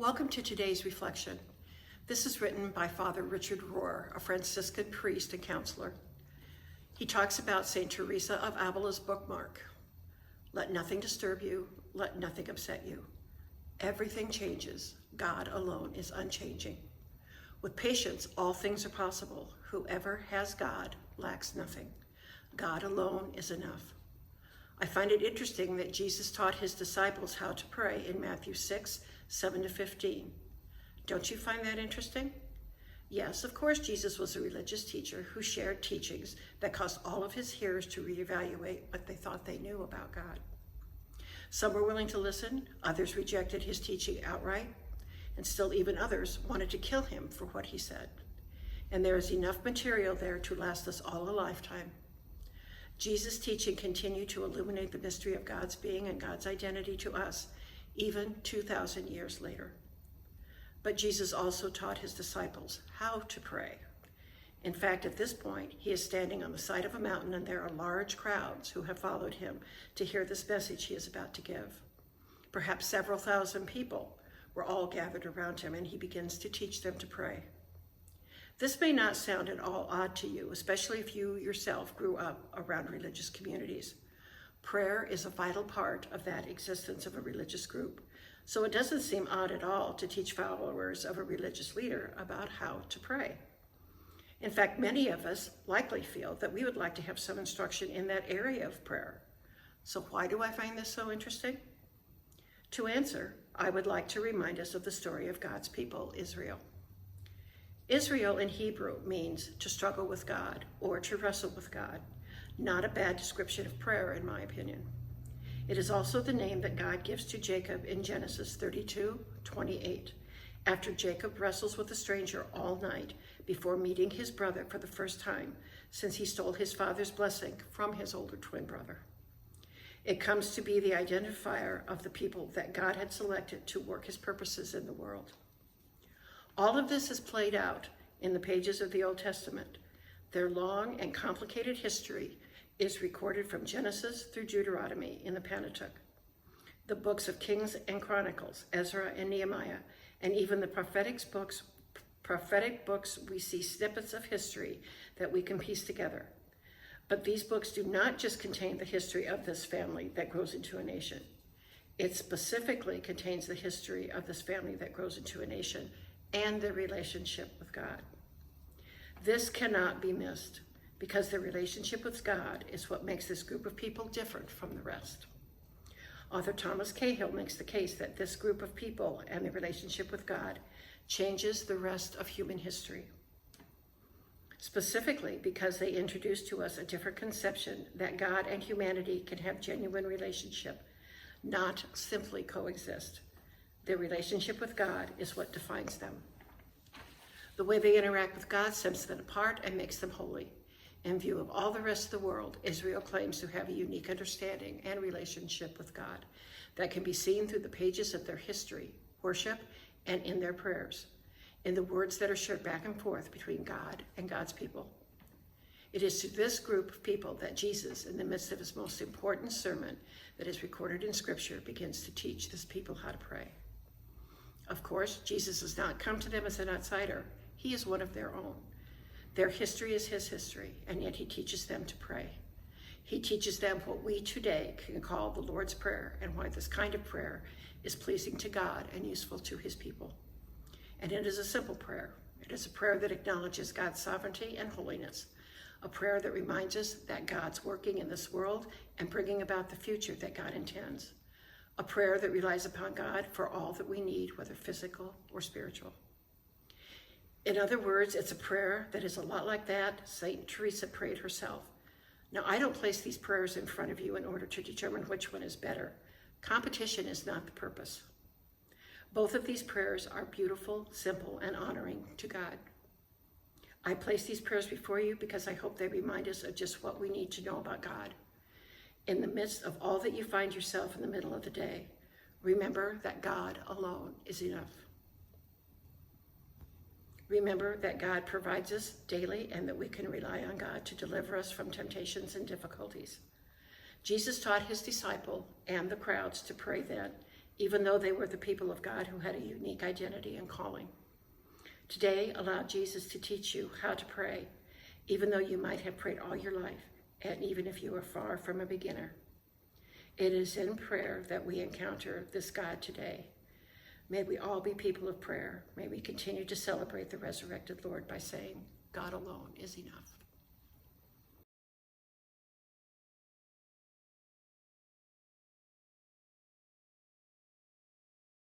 Welcome to today's reflection. This is written by Father Richard Rohr, a Franciscan priest and counselor. He talks about St. Teresa of Avila's bookmark. Let nothing disturb you, let nothing upset you. Everything changes, God alone is unchanging. With patience, all things are possible. Whoever has God lacks nothing. God alone is enough. I find it interesting that Jesus taught his disciples how to pray in Matthew 6, 7-15. Don't you find that interesting? Yes, of course, Jesus was a religious teacher who shared teachings that caused all of his hearers to reevaluate what they thought they knew about God. Some were willing to listen, others rejected his teaching outright, and still even others wanted to kill him for what he said. And there is enough material there to last us all a lifetime. Jesus' teaching continued to illuminate the mystery of God's being and God's identity to us, even 2,000 years later. But Jesus also taught his disciples how to pray. In fact, at this point, he is standing on the side of a mountain and there are large crowds who have followed him to hear this message he is about to give. Perhaps several thousand people were all gathered around him and he begins to teach them to pray. This may not sound at all odd to you, especially if you yourself grew up around religious communities. Prayer is a vital part of that existence of a religious group, so it doesn't seem odd at all to teach followers of a religious leader about how to pray. In fact, many of us likely feel that we would like to have some instruction in that area of prayer. So why do I find this so interesting? To answer, I would like to remind us of the story of God's people, Israel. Israel in Hebrew means to struggle with God or to wrestle with God. Not a bad description of prayer, in my opinion. It is also the name that God gives to Jacob in Genesis 32:28, after Jacob wrestles with a stranger all night before meeting his brother for the first time since he stole his father's blessing from his older twin brother. It comes to be the identifier of the people that God had selected to work his purposes in the world. All of this is played out in the pages of the Old Testament. Their long and complicated history is recorded from Genesis through Deuteronomy in the Pentateuch. The books of Kings and Chronicles, Ezra and Nehemiah, and even the prophetic books, we see snippets of history that we can piece together. But these books do not just contain the history of this family that grows into a nation. It specifically contains the history of this family that grows into a nation and their relationship with God. This cannot be missed because their relationship with God is what makes this group of people different from the rest. Author Thomas Cahill makes the case that this group of people and their relationship with God changes the rest of human history. Specifically because they introduce to us a different conception that God and humanity can have genuine relationship, not simply coexist. Their relationship with God is what defines them. The way they interact with God sets them apart and makes them holy. In view of all the rest of the world, Israel claims to have a unique understanding and relationship with God that can be seen through the pages of their history, worship, and in their prayers, in the words that are shared back and forth between God and God's people. It is to this group of people that Jesus, in the midst of his most important sermon that is recorded in Scripture, begins to teach this people how to pray. Of course, Jesus does not come to them as an outsider. He is one of their own. Their history is his history, and yet he teaches them to pray. He teaches them what we today can call the Lord's Prayer and why this kind of prayer is pleasing to God and useful to his people. And it is a simple prayer. It is a prayer that acknowledges God's sovereignty and holiness, a prayer that reminds us that God's working in this world and bringing about the future that God intends, a prayer that relies upon God for all that we need, whether physical or spiritual. In other words, it's a prayer that is a lot like that St. Teresa prayed herself. Now, I don't place these prayers in front of you in order to determine which one is better. Competition is not the purpose. Both of these prayers are beautiful, simple, and honoring to God. I place these prayers before you because I hope they remind us of just what we need to know about God. In the midst of all that you find yourself in the middle of the day, remember that God alone is enough. Remember that God provides us daily and that we can rely on God to deliver us from temptations and difficulties. Jesus taught his disciple and the crowds to pray then, even though they were the people of God who had a unique identity and calling. Today, allow Jesus to teach you how to pray, even though you might have prayed all your life, and even if you are far from a beginner. It is in prayer that we encounter this God today. May we all be people of prayer. May we continue to celebrate the resurrected Lord by saying, God alone is enough.